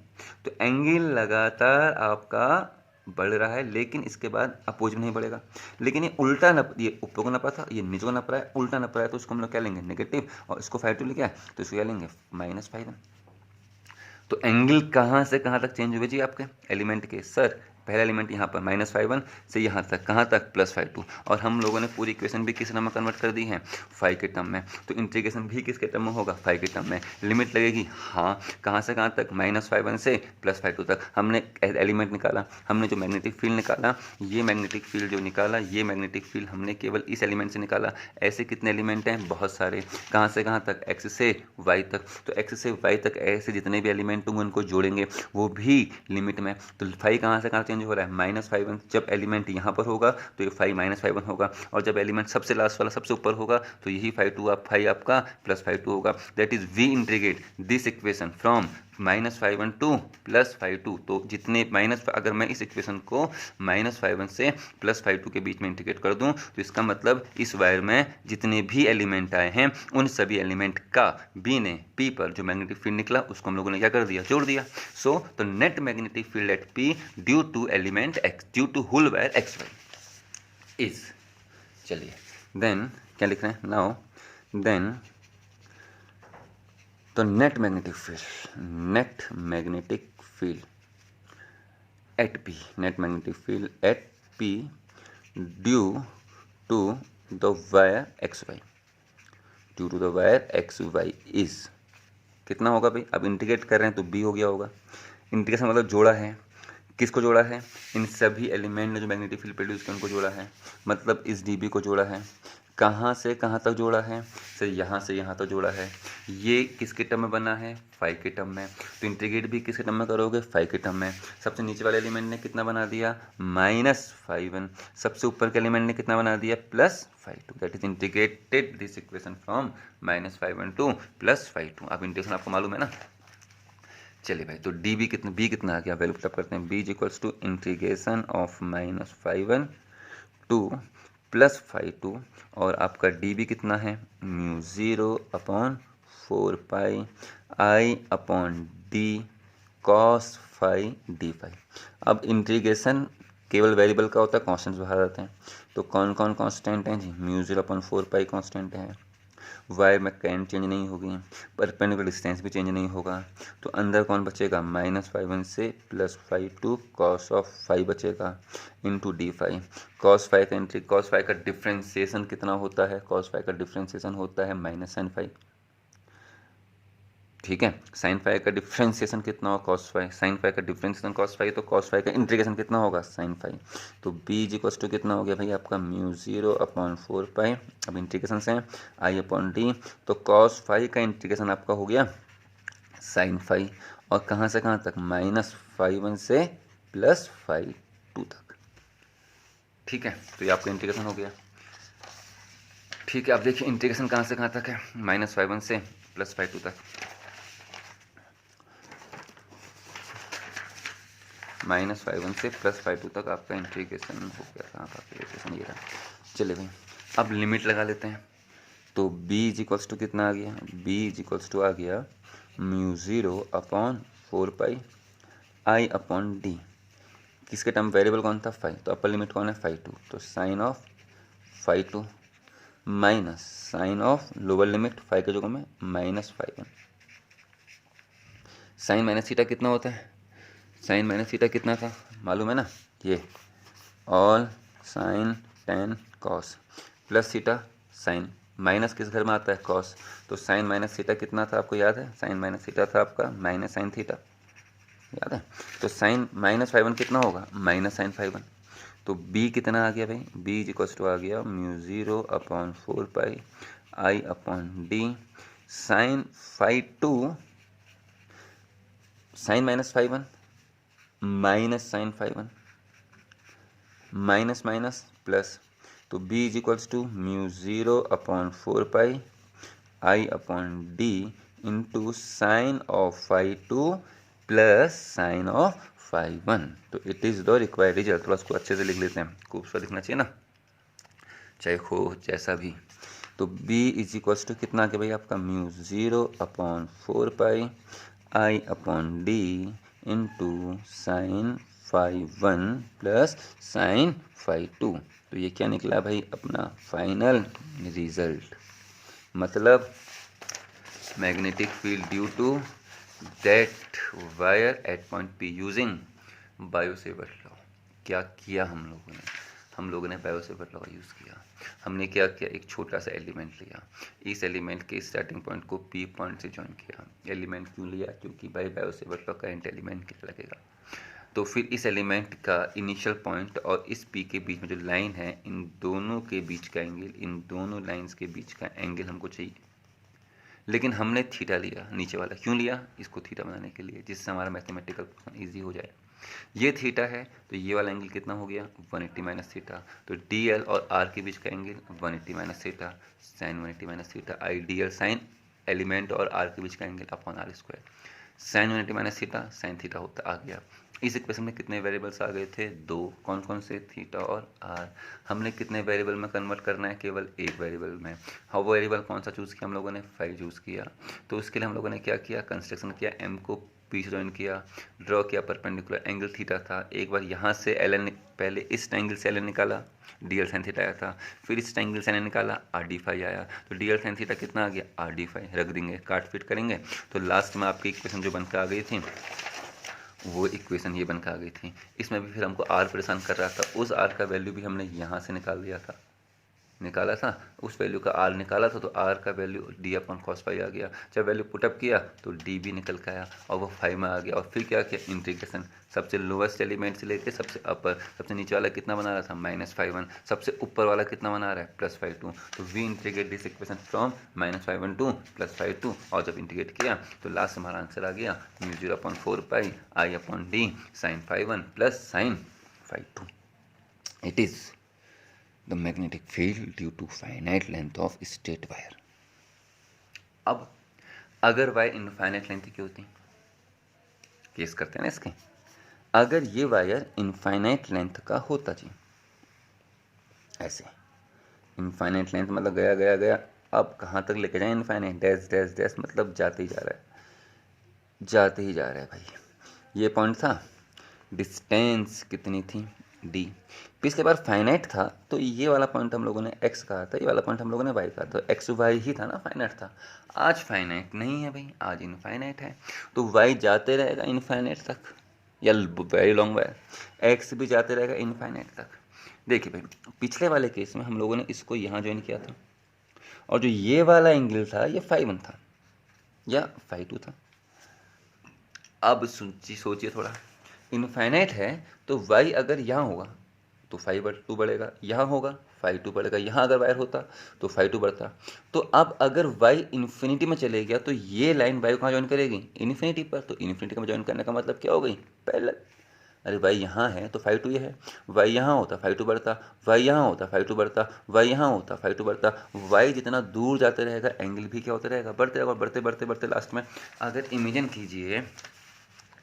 तो एंगल लगातार आपका बढ़ रहा है, लेकिन इसके बाद अपोज नहीं बढ़ेगा। लेकिन ये उल्टा नप, ये ऊपर को नपा था, ये नीचे को नप रहा है, उल्टा नप रहा है, तो इसको हम लोग क्या लेंगे, नेगेटिव, और इसको फाई 2 लेके आए तो इसको क्या लेंगे, माइनस फाई 1। तो एंगल कहाँ से कहाँ तक चेंज हुए जी आपके एलिमेंट के, सर पहला एलिमेंट यहाँ पर माइनस फाई 1 से यहाँ तक, कहाँ तक, प्लस फाई 2। और हम लोगों ने पूरी इक्वेशन भी किस टर्म में कन्वर्ट कर दी है, फाई के टर्म में। तो इंटीग्रेशन भी किसके टर्म में होगा, फाई के टर्म में। लिमिट लगेगी, हाँ, कहाँ से कहाँ तक, माइनस फाई 1 से प्लस फाई 2 तक। हमने एलिमेंट निकाला, हमने जो मैग्नेटिक फील्ड निकाला, ये मैग्नेटिक फील्ड जो निकाला, ये मैग्नेटिक फील्ड हमने केवल इस एलिमेंट से निकाला। ऐसे कितने एलिमेंट हैं, बहुत सारे, कहाँ से कहाँ तक, एक्स से वाई तक। तो एक्स से वाई तक ऐसे जितने भी एलिमेंट होंगे उनको जोड़ेंगे, वो भी लिमिट में। तो फाई कहाँ से कहाँ चेंज हो रहा है, माइनस फाई 1। जब एलिमेंट यहाँ पर होगा तो ये फाई माइनस फाई 1 होगा, और जब एलिमेंट सबसे लास्ट वाला सबसे ऊपर होगा तो यही फाई 2 आप फाई आपका प्लस फाई 2 होगा। That is we integrate this equation from minus phi 1 to plus phi 2। तो जितने माइनस, अगर मैं इस इक्वेशन को माइनस फाई 1 से प्लस फाई 2 के बीच में इंटीग्रेट कर दूं तो इसका मतलब इस वायर में जितने भी एलिमेंट आए हैं उन सभी एलिमेंट का बी ने पी पर जो मैग्नेटिक फील्ड निकला उसको हम लोगों ने क्या कर दिया, जोड़ दिया। So the net magnetic field at P due to element X, due to whole wire X Y is, चलिए देन क्या लिख रहे हैं नाउ, देन तो net magnetic field at P, net magnetic field at P due to the wire X Y, due to the wire X Y is कितना होगा भाई, अब इंटीग्रेट कर रहे हैं तो बी हो गया होगा। इंटीग्रेशन मतलब जोड़ा है, किसको जोड़ा है, इन सभी एलिमेंट ने जो मैग्नेटिक फील्ड प्रोड्यूस किया उनको जोड़ा है, मतलब इस डीबी को जोड़ा है। कहाँ से कहाँ तक जोड़ा है, सर यहाँ से यहाँ तक जोड़ा है। ये किसके टर्म में बना है, फाई के टर्म में। तो इंटीग्रेट भी किसके टर्म में करोगे, फाई के टर्म में। सबसे नीचे वाले एलिमेंट ने कितना बना दिया, माइनस फाई 1, सबसे ऊपर के एलिमेंट ने कितना बना दिया, plus phi 2। That is integrated this equation from minus phi 1 to plus phi 2। अब इंटीग्रेशन आपको मालूम है ना। चलिए भाई, तो डी बी कितना, बी कितना आ गया, वैल्यू पुटअप करते हैं। B is equals to integration of minus phi 1 to plus phi 2, और आपका डी बी कितना है, mu 0 upon 4 pi I upon D cos phi D phi. अब इंटीग्रेशन केवल वेरिएबल का होता है, कॉन्स्टेंट्स बाहर आते हैं। तो कौन कौन कॉन्स्टेंट हैं जी, म्यू 0 अपॉन 4 पाई कॉन्स्टेंट है, वायर में करंट चेंज नहीं होगी, परपेंडिकुलर डिस्टेंस भी चेंज नहीं होगा, तो अंदर कौन बचेगा, -φ1 से +φ2 cos ऑफ फाई बचेगा इंटू d5। cos फाई का एंट्री, cos फाई का डिफ्रेंसिएशन कितना होता है, cos फाई का डिफ्रेंसिएशन होता है -sin फाई, ठीक है। साइन फाई का डिफ्रेंसिएशन कितना होगा, cos फाई, साइन फाई का डिफ्रेंसिएशन cos फाई, तो cos फाई का इंटीग्रेशन कितना होगा, sin फाई। तो b इक्वल्स टू कितना हो गया भाई आपका μ0/4π, अब इंटीग्रेशन से i/d, तो cos फाई का इंटीग्रेशन आपका हो गया sin फाई, और कहाँ से कहाँ तक, -φ1 से +φ2 तक, ठीक है। तो ये आपका इंटीग्रेशन हो गया, ठीक है। अब देखिए इंटीग्रेशन कहाँ से कहाँ तक है, -φ1 से +φ2 तक, -φ1 से +φ2 तक आपका इंटीग्रेशन हो गया। कहाँ का इंटीग्रेशन, ये रहा। चलिए भाई अब लिमिट लगा लेते हैं, तो b इक्वल्स टू कितना आ गया, b इक्वल्स टू आ गया μ0/4π i/d, किसके टर्म, वेरिएबल कौन था, फाई, तो अपर लिमिट कौन है, φ2, तो sine of φ2 minus sine of lower limit phi के जगह में -φ1। साइन माइनस थीटा कितना होता है, साइन माइनस थीटा कितना था मालूम है ना, ये all sine tan cos plus theta sine, minus किस घर में आता है, कॉस, तो साइन माइनस थीटा कितना था आपको याद है, साइन माइनस थीटा था आपका माइनस साइन थीटा, याद है। तो साइन -φ1 कितना होगा, -sin φ1, तो b कितना आ गया भाई, b इक्वल्स टू आ गया μ0/4π i/d sine φ2 sine -φ1 minus sine φ1 minus minus plus, तो b equals to μ0/4π i/d into sine of φ2 plus sine of φ1, तो it is the required result. थोड़ा उसको अच्छे से लिख लेते हैं, खूबसूरत लिखना चाहिए ना, चाहे हो जैसा भी। तो b इक्वल्स टू कितना के भाई आपका μ0/4π i/d into sign φ1 plus sign φ2, तो ये क्या निकला भाई अपना फाइनल रिजल्ट, मतलब magnetic field due to that wire at point P using Biot Savart law. क्या किया हम लोगों ने बायोसेवर्ट लॉ यूज़ किया। हमने क्या किया, एक छोटा सा एलिमेंट लिया, इस एलिमेंट के स्टार्टिंग पॉइंट को P पॉइंट से ज्वाइन किया। एलिमेंट क्यों लिया, क्योंकि भाई बायोसेवर्ट लॉ करंट एलिमेंट कितना लगेगा, तो फिर इस एलिमेंट का इनिशियल पॉइंट और इस P के बीच में जो लाइन है, इन दोनों के बीच का एंगल, इन दोनों लाइंस के बीच का एंगल हमको चाहिए, लेकिन हमने थीटा लिया नीचे वाला, क्यों लिया, इसको थीटा बनाने के लिए, जिससे हमारा मैथमेटिकल क्वेश्चन ईजी हो जाए। ये थीटा है तो ये वाला एंगल कितना हो गया, 180 माइनस थीटा, तो DL और R के बीच का angle 180 minus theta sine 180 minus theta, IDL sine element और R के बीच का angle upon R square, sine 180 minus theta sine theta होता आ गया। इस इक्वेशन में कितने वेरिएबल्स आ गए थे, दो, कौन कौन से, थीटा और आर। हमने कितने वेरिएबल में कन्वर्ट करना है, केवल एक वेरिएबल में। हाँ, वो वेरिएबल कौन सा चूज़ किया हम लोगों ने, फाई चूज़ किया। तो उसके लिए हम लोगों ने क्या किया, कंस्ट्रक्शन किया, एम को पी से ज्वाइन किया, ड्रॉ किया, परपेंडिकुलर एंगल थीटा था, एक बार यहाँ से एल एन, पहले इस एंगल से एल एन निकाला, डी एल साइन थीटा आया था, फिर इस एंगल से एल एन निकाला, आर डी फाई आया, तो डी एल साइन थीटा कितना आ गया, आर डी फाई, रख देंगे, काट फिट करेंगे, तो लास्ट में आपकी इक्वेशन जो बनकर आ गई थी वो इक्वेशन ये बनकर आ गई थी। इसमें भी फिर हमको आर परेशान कर रहा था, उस आर का वैल्यू भी हमने यहाँ से निकाला था, उस वैल्यू का आर निकाला था, तो आर का value D upon cos phi आ गया। जब वैल्यू पुटअप किया तो डी भी निकल के आया और वो फाइव में आ गया। और फिर क्या किया, इंटीग्रेशन, सबसे लोवेस्ट एलिमेंट से लेके सबसे अपर, सबसे नीचे वाला कितना बना रहा था, -φ1, सबसे ऊपर वाला कितना बना रहा है, +φ2। तो we integrate this equation from -φ1 to +φ2, और जब इंटीग्रेट किया तो लास्ट हमारा आंसर आ गया μ0/4π i/d sin φ1 plus sin φ2। It is the magnetic field due to finite length of straight wire। अब अगर वायर इनफाइनाइट लेंथ की होती, केस करते हैं ना इसके, अगर ये वायर इनफाइनाइट लेंथ का होता जी, ऐसे इनफाइनाइट लेंथ मतलब गया गया गया, अब कहाँ तक लेके जाए, इनफाइनाइट डैश डैश डैश मतलब जाते ही जा रहा है भाई। ये पॉइंट था, डिस्टेंस कितनी थी, डी। पिछले बार फाइनाइट था तो ये वाला पॉइंट हम लोगों ने एक्स कहा था, ये वाला पॉइंट हम लोगों ने वाई कहा था, तो एक्स वाई ही था ना, फाइनाइट था। आज फाइनाइट नहीं है भाई, आज इनफाइनाइट है, तो वाई जाते रहेगा इनफाइनाइट तक, या वेरी लॉन्ग वायर, एक्स भी जाते रहेगा इनफाइनाइट तक। देखिए भाई, पिछले वाले केस में हम लोगों ने इसको यहाँ ज्वाइन किया था, और जो ये वाला एंगल था ये φ1 था या φ2 था। अब सोचिए थोड़ा, इनफाइनाइट है तो y अगर यहाँ होगा तो φ2 बढ़ेगा, यहाँ होगा φ2 बढ़ेगा, यहाँ अगर वायर होता तो φ2 बढ़ता। तो अब अगर y इन्फिनिटी में चले गया तो ये लाइन y को कहाँ ज्वाइन करेगी, इन्फिनिटी पर, तो इन्फिनिटी में ज्वाइन करने का मतलब क्या हो गई, पैरेलल। अरे y यहाँ है तो φ2 ये है, y यहाँ होता φ2 बढ़ता, y यहाँ होता φ2 बढ़ता, y यहाँ होता φ2 बढ़ता। y जितना दूर जाते रहेगा एंगल भी क्या होता रहेगा, बढ़ते रहेगा, बढ़ते बढ़ते बढ़ते लास्ट में अगर इमेजिन कीजिए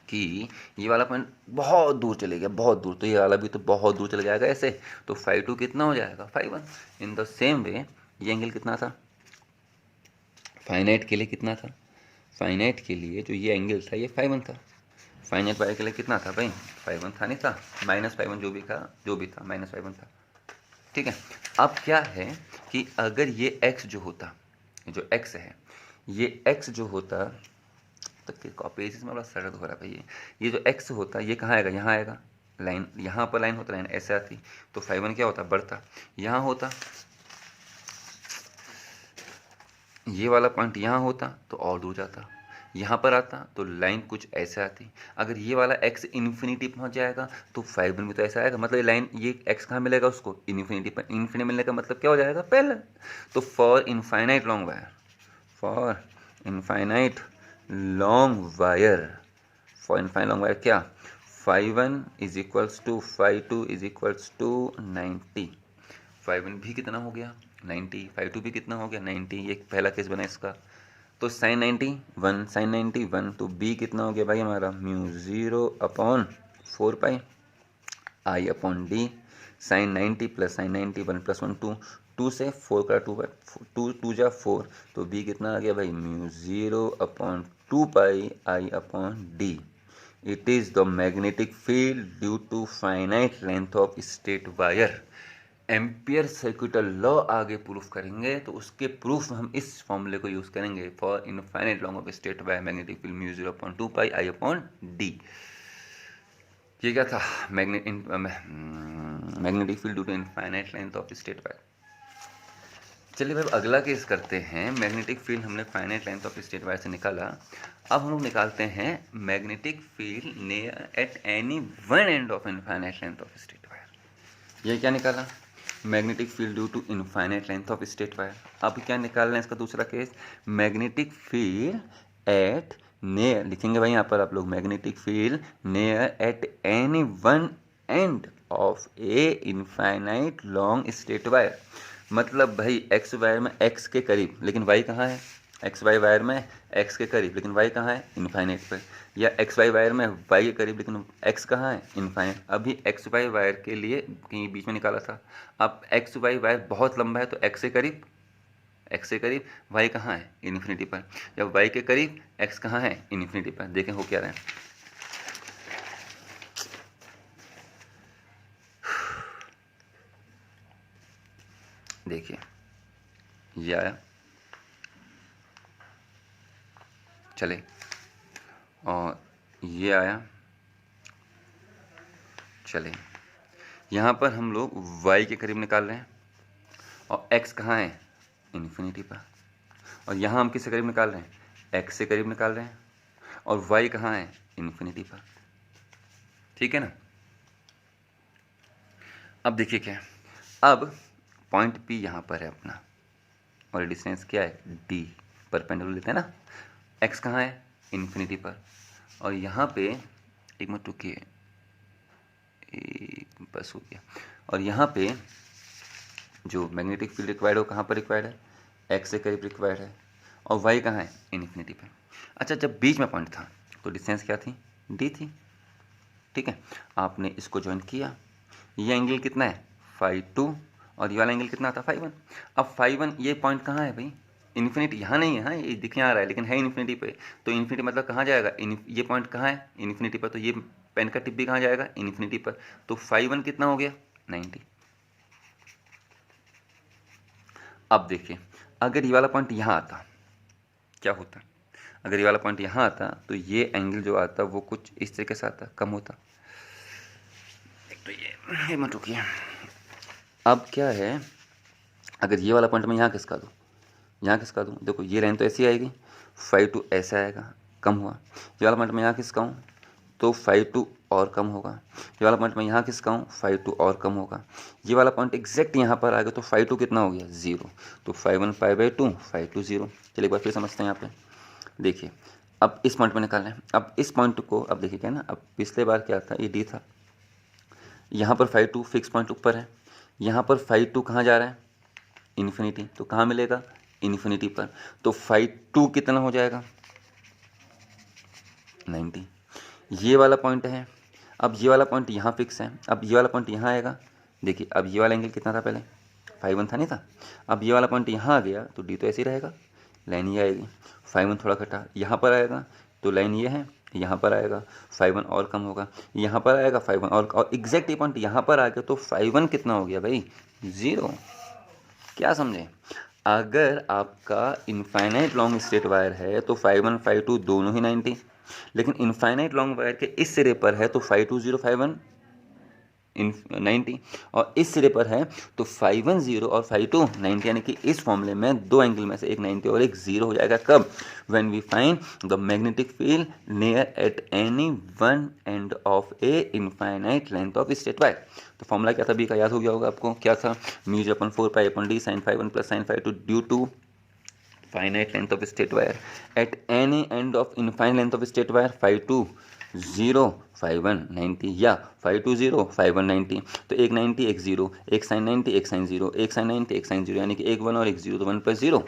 कि ये वाला पॉइंट बहुत दूर चले गया, बहुत दूर, तो ये वाला भी तो बहुत दूर चले जाएगा ऐसे, तो φ2 कितना हो जाएगा, φ1। इन द सेम वे ये एंगल कितना था फाइनाइट के लिए, कितना था फाइनाइट के लिए जो ये एंगल था ये φ1 था, फाइनाइट वायर के लिए कितना था भाई, φ1 था, नहीं था, -φ1 जो भी था, जो भी था -φ1 था, ठीक है। अब क्या है कि अगर ये x जो होता, जो x है, ये x जो होता, तो पेजेस में बड़ा सरद हो रहा है भाई, ये जो x होता ये कहाँ आएगा, यहाँ आएगा, लाइन यहाँ पर लाइन होता, लाइन ऐसे आती तो φ1 क्या होता, बढ़ता, यहाँ होता, ये वाला पॉइंट यहाँ होता तो और दूर जाता, यहाँ पर आता तो लाइन कुछ ऐसे आती, अगर ये वाला x इन्फिनिटी पहुँच जाएगा तो φ1 भी तो ऐसा आएगा, मतलब ये लाइन, ये x कहाँ मिलेगा उसको, इन्फिनिटी पर, इन्फिनिटी मिलने का मतलब क्या हो जाएगा, पैरेलल। तो for infinite long wire, for infinite long wire, for infinite long wire क्या, φ1 is equals to φ2 is equals to 90, φ1 भी कितना हो गया 90, φ2 भी कितना हो गया 90, ये पहला केस बना इसका, तो sin 90 1, sin 90 1, तो b कितना हो गया भाई हमारा, μ0/4π i upon D, sin 90 plus sin 90 1 + 1 2, 2 से 4 का 2 जा 4, तो b कितना आ गया भाई, μ0/2π i upon D. It is the magnetic field due to finite length of straight wire. Ampere circuital law आगे प्रूफ करेंगे, तो उसके प्रूफ में हम इस फॉर्मूले को यूज़ करेंगे, for infinite long of straight wire magnetic field μ0/2π i upon D. ये क्या था, magnetic field due to infinite length of straight wire. चलिए भाई अगला केस करते हैं, मैग्नेटिक फील्ड हमने finite length of straight wire से निकाला, अब हम लोग निकालते हैं magnetic field near at any one end of infinite length of straight wire. ये क्या निकाला, magnetic field due to infinite length of straight wire. अब क्या निकालना है इसका दूसरा case, magnetic field eight near, लिखेंगे भाई यहाँ पर आप लोग, magnetic field near at any one end of a infinite long straight wire. मतलब भाई एक्स वायर में एक्स के करीब, लेकिन वाई कहाँ है, एक्स वाई वायर में एक्स के करीब, लेकिन वाई कहाँ है, इनफाइनाइट पर, या एक्स वाई वायर में वाई के करीब लेकिन एक्स कहाँ है, इनफाइनाइट। अभी एक्स वाई वायर के लिए कहीं बीच में निकाला था, अब एक्स वाई वायर बहुत लंबा है तो एक्स के करीब, एक्स के करीब, वाई कहाँ है, इन्फिनिटी पर, जब वाई के करीब एक्स कहाँ है, इन्फिनिटी पर। देखें हो क्या रहा है, देखिए ये आया, चले, और ये आया, चले, यहाँ पर हम लोग y के करीब निकाल रहे हैं, और x कहाँ है, इन्फिनिटी पर, और यहाँ हम किसके करीब निकाल रहे हैं, x से करीब निकाल रहे हैं, और y कहाँ है, इन्फिनिटी पर, ठीक है ना। अब देखिए क्या है, अब पॉइंट P यहाँ पर है अपना, और डिस्टेंस क्या है, d, परपेंडिकुलर लेते हैं ना, x कहाँ है, इन्फिनिटी पर, और यहाँ पे एक मिनट रुकिए, बस हो गया, और यहाँ पे जो मैग्नेटिक फील्ड रिक्वायर्ड है वो कहाँ पर रिक्वायर्ड है, एक्स से करीब रिक्वायर्ड है, और वाई कहाँ है, इन्फिनिटी पे। अच्छा, जब बीच में पॉइंट था तो डिस्टेंस क्या थी, डी थी, ठीक है। आपने इसको ज्वाइन किया, ये एंगल कितना है, φ2, और ये वाला एंगल कितना था, φ1। अब φ1 ये पॉइंट कहाँ है भाई, इन्फिनिटी, यहाँ नहीं है, हाँ ये दिखने आ रहा है लेकिन है इन्फिनिटी पे, तो इन्फिनिटी मतलब कहाँ जाएगा, ये पॉइंट कहाँ है, इन्फिनिटी पर, तो ये पेन का टिप भी कहाँ जाएगा, इन्फिनिटी पर। तो फाई 1 कितना हो गया, 90। अब देखिए अगर ये वाला पॉइंट यहाँ आता क्या होता, अगर ये वाला पॉइंट यहाँ आता तो ये एंगल जो आता वो कुछ इस तरीके से आता, कम होता। एक तो ये मत रुकिए। अब क्या है, अगर ये वाला पॉइंट मैं यहाँ खिसका दूँ, यहाँ खिसका दूँ, देखो ये लाइन तो ऐसी आएगी, फाई 2 ऐसा आएगा, कम हुआ। ये वाला पॉइंट मैं यहाँ खिसकाऊँ तो फाई 2 और कम होगा। ये वाला पॉइंट मैं यहाँ खिसकाऊँ फाई 2 और कम होगा। ये वाला पॉइंट एग्जैक्ट यहाँ पर आ गया तो फाई 2 कितना हो गया, 0। तो फाई 1 पाई बाई 2, फाई 2 0। चलिए एक बार फिर समझते हैं यहाँ पे। देखिए अब इस पॉइंट में निकालना है। अब इस पॉइंट को अब देखिए क्या ना, अब पिछले बार क्या था, ये डी था, यहाँ पर फाई 2 फिक्स पॉइंट ऊपर है, यहाँ पर फाई 2 कहाँ जा रहा है, इन्फिनिटी। तो कहाँ मिलेगा, इन्फिनिटी पर। तो फाई 2 कितना हो जाएगा, 90। ये वाला पॉइंट है, अब ये वाला पॉइंट यहाँ फिक्स है, अब ये वाला पॉइंट यहाँ आएगा। देखिए अब ये वाला एंगल कितना था पहले, फाई 1 था नहीं था, अब ये वाला पॉइंट यहाँ आ गया तो डी तो ऐसे ही रहेगा, लाइन ये आएगी। फाई 1 थोड़ा घटा, यहाँ पर आएगा तो लाइन ये है, यहाँ पर आएगा फाई 1 और कम होगा, यहाँ पर आएगा फाई 1 और एग्जैक्ट ये पॉइंट यहाँ पर आ गया तो फाई 1 कितना हो गया भाई, 0। क्या समझे, अगर आपका इनफाइनाइट लॉन्ग स्ट्रेट वायर है तो फाई 1 फाई 2 दोनों ही 90, लेकिन इनफाइनाइट लॉन्ग वायर के इस सिरे पर है तो फाई 2 0 फाई 1 90, और इस सिरे पर है तो फाई 1 0 और फाई 2 90, यानी कि इस फॉर्मूले में दो एंगल में से एक 90 और एक 0 हो जाएगा। कब, when we find the magnetic field near at any one end of a infinite length of straight wire. तो फॉर्मूला क्या था बी का, याद हो गया होगा आपको, क्या था, mu 4 pi upon D sine phi 1 plus sine phi 2 due to finite length of straight wire at any end of infinite length of straight wire, phi 2 0 phi 1 90 या phi 2 0 phi 1 90। तो एक 90 एक 0, एक साइन 90 एक साइन 0, एक sign 90 एक sign 0, यानी कि एक 1 और एक 0, तो 1 प्लस 0।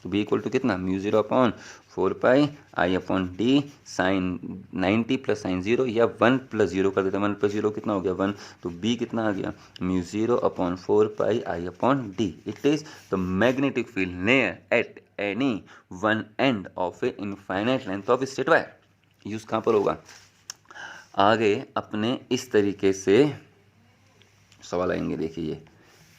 तो बी इक्वल टू कितना, mu 0 upon 4 pi I upon D sine 90 plus sine 0, या 1 प्लस 0 कर देते हैं, 1 प्लस 0 कितना हो गया 1। तो बी कितना आ गया, mu 0 upon 4 pi I upon D. It is the magnetic field near at any one end of a infinite length of straight wire. Use कहाँ पर होगा, आगे अपने इस तरीके से सवाल आएंगे। देखिए ये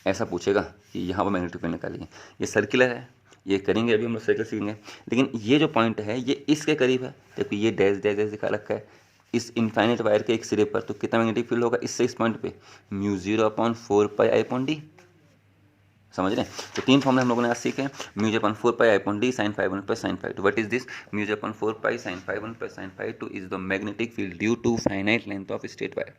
ऐसा पूछेगा कि यहाँ पर मैग्नेटिक फील्ड निकालिए, ये सर्कुलर है, ये करेंगे अभी हम लोग सर्कल सीखेंगे, लेकिन ये जो पॉइंट है ये इसके करीब है। देखो ये डैश डैश डैश दिखा रखा है इस इनफाइनाइट वायर के एक सिरे पर, तो कितना मैग्नेटिक फील्ड होगा इससे इस पॉइंट पे, mu 0 upon 4 pi I upon D. समझ रहे हैं, तो तीन फॉर्मूले हम लोगों ने आज सीखे। Mu 0 upon 4 pi I upon D sine phi 1 plus sine phi 2। What is this, mu 0 upon 4 pi sine phi 1 plus sine phi 2 is the magnetic field due to finite length of straight wire.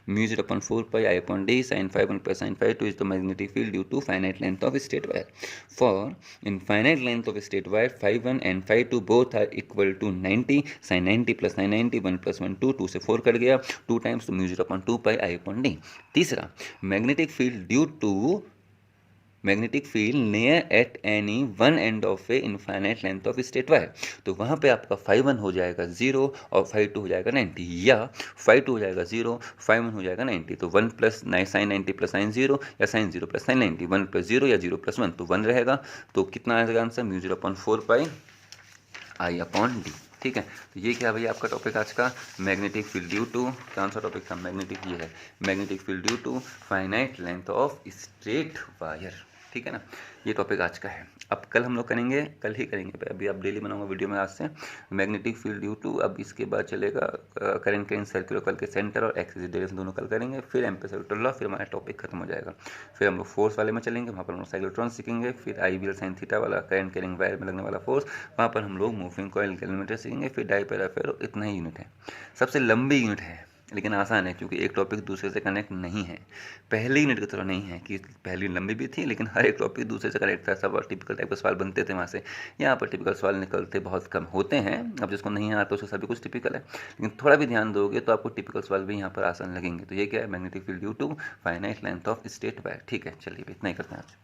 Mu 0 upon 4 pi I upon D sine phi 1 plus sine phi 2 is the magnetic field due to finite length of straight wire. For infinite length of straight wire phi 1 and phi 2 both are equal to 90 sine 90 plus sine 90 1 plus 1 2, 2 से 4 cut गया, 2 times तो mu 0 upon 2 pi I upon D. तीसरा, magnetic field due to magnetic field near at any one end of a infinite length of straight wire. तो वहाँ पे आपका phi 1 हो जाएगा 0 और फाई 2 हो जाएगा 90, या फाई 2 हो जाएगा 0 फाई 1 हो जाएगा 90। तो 1 प्लस साइन 90 प्लस साइन 0 या साइन 0 प्लस साइन 90, 1 प्लस 0 या 0 प्लस 1, तो 1 रहेगा। तो कितना आएगा answer, mu 0 upon 4 pi I upon D. ठीक है, तो ये क्या भैया आपका टॉपिक आज का, मैग्नेटिक फील्ड ड्यू टू, कौन सा टॉपिक था, मैग्नेटिक, ये है magnetic field due to finite length of straight wire. ठीक है ना, ये टॉपिक आज का है। अब कल हम लोग करेंगे, कल ही करेंगे, अभी आप डेली बनाऊंगा वीडियो में आज से, मैग्नेटिक फील्ड ड्यू टू। अब इसके बाद चलेगा करंट इन सर्कुलर कॉइल के सेंटर और एक्सिस डायरेक्शन दोनों कल करेंगे, फिर एम्पीयर लॉ, फिर हमारा टॉपिक खत्म हो जाएगा। फिर हम लोग फोर्स वाले में चलेंगे, वहाँ पर हम लोग साइक्लोट्रॉन सीखेंगे, फिर आई वी एल साइन थीटा वाला करंट कैरिंग वायर में लगने वाला फोर्स, वहाँ पर हम लोग मूविंग कॉइल कैलमीटर सीखेंगे, फिर डाई पैरा फेरो। इतना ही यूनिट है, सबसे लंबी यूनिट है लेकिन आसान है, क्योंकि एक टॉपिक दूसरे से कनेक्ट नहीं है। पहली यूनिट की तरह नहीं है कि पहली लंबी भी थी लेकिन हर एक टॉपिक दूसरे से कनेक्ट था, सब टिपिकल टाइप के सवाल बनते थे वहाँ से। यहाँ पर टिपिकल सवाल निकलते बहुत कम होते हैं, अब जिसको नहीं आता उसको सभी कुछ टिपिकल है, लेकिन थोड़ा भी ध्यान दोगे तो आपको टिपिकल सवाल भी यहाँ पर आसान लगेंगे। तो ये क्या है, magnetic field due to finite length of straight wire. ठीक है, चलिए इतना ही करते हैं आज।